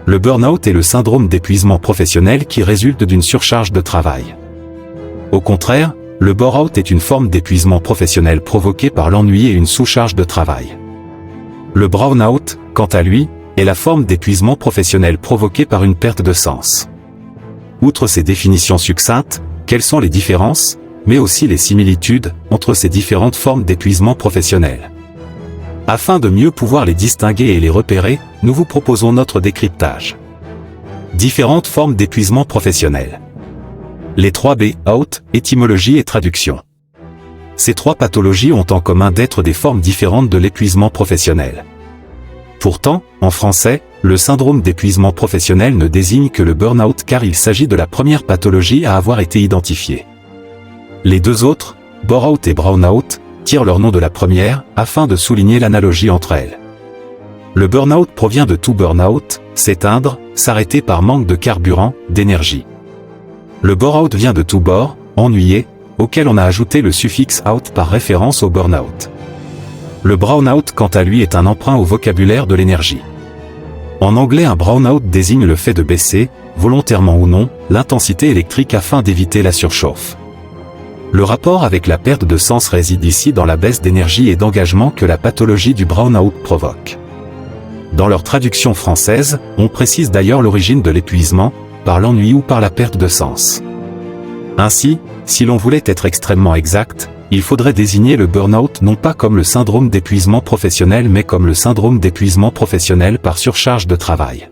Le burn-out est le syndrome d'épuisement professionnel qui résulte d'une surcharge de travail. Au contraire, le bore-out est une forme d'épuisement professionnel provoqué par l'ennui et une sous-charge de travail. Le brown-out, quant à lui, est la forme d'épuisement professionnel provoquée par une perte de sens. Outre ces définitions succinctes, quelles sont les différences, mais aussi les similitudes, entre ces différentes formes d'épuisement professionnel? Afin de mieux pouvoir les distinguer et les repérer, nous vous proposons notre décryptage. Différentes formes d'épuisement professionnel. Les 3 B, out, étymologie et traduction. Ces 3 pathologies ont en commun d'être des formes différentes de l'épuisement professionnel. Pourtant, en français, le syndrome d'épuisement professionnel ne désigne que le burn-out car il s'agit de la première pathologie à avoir été identifiée. Les deux autres, bore-out et brown-out, tirent leur nom de la première, afin de souligner l'analogie entre elles. Le burn-out provient de to burn-out, s'éteindre, s'arrêter par manque de carburant, d'énergie. Le bore-out vient de to bore, ennuyer, auquel on a ajouté le suffixe out par référence au burn-out. Le brown-out quant à lui est un emprunt au vocabulaire de l'énergie. En anglais, un brown-out désigne le fait de baisser, volontairement ou non, l'intensité électrique afin d'éviter la surchauffe. Le rapport avec la perte de sens réside ici dans la baisse d'énergie et d'engagement que la pathologie du brown-out provoque. Dans leur traduction française, on précise d'ailleurs l'origine de l'épuisement, par l'ennui ou par la perte de sens. Ainsi, si l'on voulait être extrêmement exact, il faudrait désigner le burn-out non pas comme le syndrome d'épuisement professionnel mais comme le syndrome d'épuisement professionnel par surcharge de travail.